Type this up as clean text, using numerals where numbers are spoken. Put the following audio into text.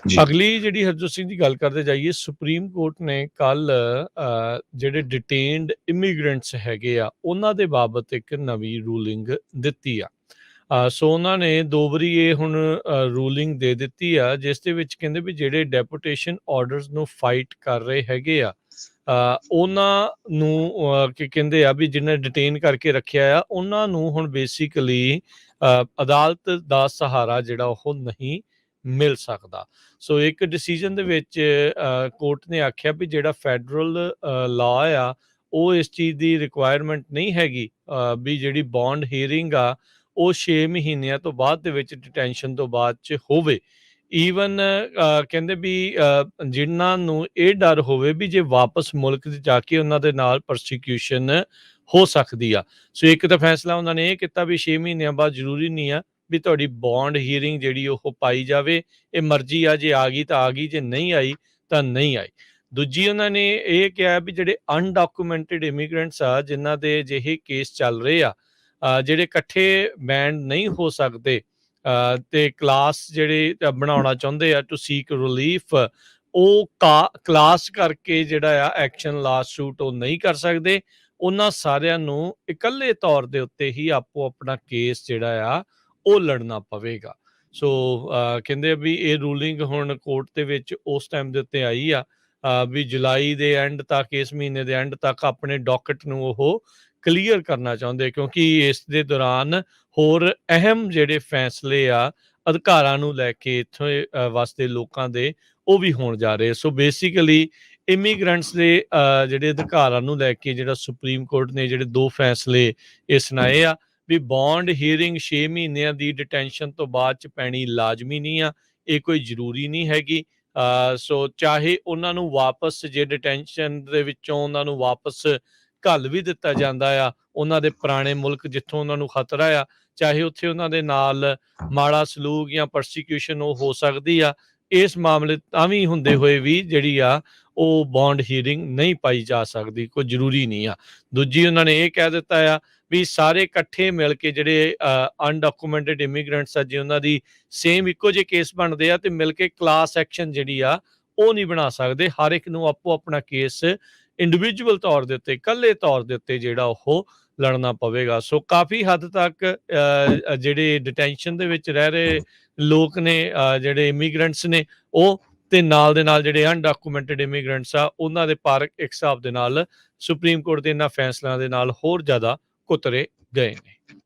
ਜੀ। ਅਗਲੀ ਜਿਹੜੀ ਹਰਜੋਤ ਸਿੰਘ ਦੀ ਗੱਲ ਕਰਦੇ ਜਾਈਏ, ਸੁਪਰੀਮ ਕੋਰਟ ਨੇ ਕੱਲ ਜਿਹੜੇ ਡਿਟੇਨਡ ਇਮੀਗ੍ਰੈਂਟਸ ਹੈਗੇ ਆ ਉਹਨਾਂ ਦੇ ਬਾਬਤ ਇੱਕ ਨਵੀਂ ਰੂਲਿੰਗ ਦਿੱਤੀ ਆ। ਸੋ ਉਹਨਾਂ ਨੇ 2 ਵਾਰੀ ਇਹ ਹੁਣ ਰੂਲਿੰਗ ਦੇ ਦਿੱਤੀ ਆ, ਜਿਸ ਦੇ ਵਿੱਚ ਕਹਿੰਦੇ ਵੀ ਜਿਹੜੇ ਡੈਪੂਟੇਸ਼ਨ ਆਰਡਰਸ ਨੂੰ ਫਾਈਟ ਕਰ ਰਹੇ ਹੈਗੇ ਆ, ਉਹਨਾਂ ਨੂੰ ਕੀ ਕਹਿੰਦੇ ਆ ਵੀ ਜਿਹਨੇ ਡਿਟੇਨ ਕਰਕੇ ਰੱਖਿਆ ਆ, ਉਹਨਾਂ ਨੂੰ ਹੁਣ ਬੇਸਿਕਲੀ ਅਦਾਲਤ ਦਾ ਸਹਾਰਾ ਜਿਹੜਾ ਉਹ ਨਹੀਂ ਮਿਲ ਸਕਦਾ। ਸੋ ਇੱਕ ਡਿਸੀਜਨ ਦੇ ਵਿੱਚ ਕੋਰਟ ਨੇ ਆਖਿਆ ਵੀ ਜਿਹੜਾ ਫੈਡਰਲ ਲਾਅ ਆ ਉਹ ਇਸ ਚੀਜ਼ ਦੀ ਰਿਕੁਆਇਰਮੈਂਟ ਨਹੀਂ ਹੈਗੀ ਵੀ ਜਿਹੜੀ ਬੌਂਡ ਹੀਅਰਿੰਗ ਆ ਉਹ 6 ਮਹੀਨਿਆਂ ਤੋਂ ਬਾਅਦ ਦੇ ਵਿੱਚ ਡਿਟੈਂਸ਼ਨ ਤੋਂ ਬਾਅਦ 'ਚ ਹੋਵੇ। ਈਵਨ ਕਹਿੰਦੇ ਵੀ ਜਿਨ੍ਹਾਂ ਨੂੰ ਇਹ ਡਰ ਹੋਵੇ ਵੀ ਜੇ ਵਾਪਸ ਮੁਲਕ 'ਚ ਜਾ ਕੇ ਉਹਨਾਂ ਦੇ ਨਾਲ ਪ੍ਰੋਸੀਕਿਊਸ਼ਨ ਹੋ ਸਕਦੀ ਆ। ਸੋ ਇੱਕ ਤਾਂ ਫੈਸਲਾ ਉਹਨਾਂ ਨੇ ਇਹ ਕੀਤਾ ਵੀ 6 ਮਹੀਨਿਆਂ ਬਾਅਦ ਜ਼ਰੂਰੀ ਨਹੀਂ ਆ ਵੀ ਤੁਹਾਡੀ ਬੌਂਡ ਹੀਅਰਿੰਗ ਜਿਹੜੀ ਉਹ ਪਾਈ ਜਾਵੇ, ਇਹ ਮਰਜ਼ੀ ਆ, ਜੇ ਆ ਗਈ ਤਾਂ ਆ ਗਈ, ਜੇ ਨਹੀਂ ਆਈ ਤਾਂ ਨਹੀਂ ਆਈ। ਦੂਜੀ ਉਹਨਾਂ ਨੇ ਇਹ ਕਿਹਾ ਵੀ ਜਿਹੜੇ ਅਨਡਾਕੂਮੈਂਟਡ ਇਮੀਗ੍ਰੈਂਟਸ ਆ ਜਿਨ੍ਹਾਂ ਦੇ ਅਜਿਹੇ ਕੇਸ ਚੱਲ ਰਹੇ ਆ, ਜਿਹੜੇ ਇਕੱਠੇ ਬੈਂਡ ਨਹੀਂ ਹੋ ਸਕਦੇ ਤੇ ਕਲਾਸ ਜਿਹੜੇ ਬਣਾਉਣਾ ਚਾਹੁੰਦੇ ਆ ਟੂ ਸੀਕ ਰਿਲੀਫ, ਉਹ ਕਲਾਸ ਕਰਕੇ ਜਿਹੜਾ ਆ ਐਕਸ਼ਨ ਲਾਸਟ ਸੂਟ ਉਹ ਨਹੀਂ ਕਰ ਸਕਦੇ। ਉਹਨਾਂ ਸਾਰਿਆਂ ਨੂੰ ਇਕੱਲੇ ਤੌਰ ਦੇ ਉੱਤੇ ਹੀ ਆਪੋ ਆਪਣਾ ਕੇਸ ਜਿਹੜਾ ਆ ਉਹ ਲੜਨਾ ਪਵੇਗਾ। ਸੋ ਕਹਿੰਦੇ ਵੀ ਇਹ ਰੂਲਿੰਗ ਹੁਣ ਕੋਰਟ ਦੇ ਵਿੱਚ ਉਸ ਟਾਈਮ ਦੇ ਉੱਤੇ ਆਈ ਆ ਵੀ ਜੁਲਾਈ ਦੇ ਐਂਡ ਤੱਕ, ਇਸ ਮਹੀਨੇ ਦੇ ਐਂਡ ਤੱਕ ਆਪਣੇ ਡਾਕਟ ਨੂੰ ਉਹ ਕਲੀਅਰ ਕਰਨਾ ਚਾਹੁੰਦੇ, ਕਿਉਂਕਿ ਇਸ ਦੇ ਦੌਰਾਨ ਹੋਰ ਅਹਿਮ ਜਿਹੜੇ ਫੈਸਲੇ ਆ ਅਧਿਕਾਰਾਂ ਨੂੰ ਲੈ ਕੇ ਇੱਥੇ ਵਸਦੇ ਲੋਕਾਂ ਦੇ ਉਹ ਵੀ ਹੋਣ ਜਾ ਰਹੇ। ਸੋ ਬੇਸਿਕਲੀ ਇਮੀਗ੍ਰੈਂਟਸ ਦੇ ਜਿਹੜੇ ਅਧਿਕਾਰਾਂ ਨੂੰ ਲੈ ਕੇ ਜਿਹੜਾ ਸੁਪਰੀਮ ਕੋਰਟ ਨੇ ਜਿਹੜੇ 2 ਫੈਸਲੇ ਇਹ ਸੁਣਾਏ ਆ ਵੀ ਬੌਂਡ ਹੀਅਰਿੰਗ 6 ਮਹੀਨਿਆਂ ਦੀ ਡਿਟੈਂਸ਼ਨ ਤੋਂ ਬਾਅਦ 'ਚ ਪੈਣੀ ਲਾਜ਼ਮੀ ਨਹੀਂ ਆ, ਇਹ ਕੋਈ ਜ਼ਰੂਰੀ ਨਹੀਂ ਹੈਗੀ। ਸੋ ਚਾਹੇ ਉਹਨਾਂ ਨੂੰ ਵਾਪਸ ਜੇ ਡਿਟੈਂਸ਼ਨ ਦੇ ਵਿੱਚੋਂ ਉਹਨਾਂ ਨੂੰ ਵਾਪਸ ਘੱਲ ਵੀ ਦਿੱਤਾ ਜਾਂਦਾ ਆ ਉਹਨਾਂ ਦੇ ਪੁਰਾਣੇ ਮੁਲਕ ਜਿੱਥੋਂ ਉਹਨਾਂ ਨੂੰ ਖਤਰਾ ਆ, ਚਾਹੇ ਉੱਥੇ ਉਹਨਾਂ ਦੇ ਨਾਲ ਮਾੜਾ ਸਲੂਕ ਜਾਂ ਪ੍ਰੋਸੀਕਿਊਸ਼ਨ ਉਹ ਹੋ ਸਕਦੀ ਆ, ਇਸ ਮਾਮਲੇ ਤਾਂ ਵੀ ਹੁੰਦੇ ਹੋਏ ਵੀ ਜਿਹੜੀ ਆ ਉਹ ਬੌਂਡ ਹੀਅਰਿੰਗ ਨਹੀਂ ਪਾਈ ਜਾ ਸਕਦੀ, ਕੋਈ ਜ਼ਰੂਰੀ ਨਹੀਂ ਆ। ਦੂਜੀ ਉਹਨਾਂ ਨੇ ਇਹ ਕਹਿ ਦਿੱਤਾ ਆ ਵੀ ਸਾਰੇ ਇਕੱਠੇ ਮਿਲ ਕੇ ਜਿਹੜੇ ਅਨਡਾਕੂਮੈਂਟਡ ਇਮੀਗ੍ਰੈਂਟਸ ਆ, ਜੇ ਉਹਨਾਂ ਦੀ ਸੇਮ ਇੱਕੋ ਜਿਹੇ ਕੇਸ ਬਣਦੇ ਆ ਤੇ ਮਿਲ ਕੇ ਕਲਾਸ ਐਕਸ਼ਨ ਜਿਹੜੀ ਆ ਉਹ ਨਹੀਂ ਬਣਾ ਸਕਦੇ। ਹਰ ਇੱਕ ਨੂੰ ਆਪੋ ਆਪਣਾ ਕੇਸ ਇੰਡੀਵਿਜੂਅਲ ਤੌਰ ਦੇ ਉੱਤੇ, ਇਕੱਲੇ ਤੌਰ ਦੇ ਉੱਤੇ ਜਿਹੜਾ ਉਹ ਲੜਨਾ ਪਵੇਗਾ। ਸੋ ਕਾਫੀ ਹੱਦ ਤੱਕ ਜਿਹੜੇ ਡਿਟੈਂਸ਼ਨ ਦੇ ਵਿੱਚ ਰਹਿ ਰਹੇ ਲੋਕ ਨੇ, ਜਿਹੜੇ ਇਮੀਗ੍ਰੈਂਟਸ ਨੇ, ਉਹ ਤੇ ਨਾਲ ਦੇ ਨਾਲ ਜਿਹੜੇ ਅਨਡਾਕੂਮੈਂਟਡ ਇਮੀਗ੍ਰੈਂਟਸ ਆ ਉਹਨਾਂ ਦੇ ਪਰ ਇੱਕ ਹਿਸਾਬ ਦੇ ਨਾਲ ਸੁਪਰੀਮ ਕੋਰਟ ਦੇ ਇਹਨਾਂ ਫੈਸਲਿਆਂ ਦੇ ਨਾਲ ਹੋਰ ਜ਼ਿਆਦਾ ਕੁਤਰੇ ਗਏ ਨੇ।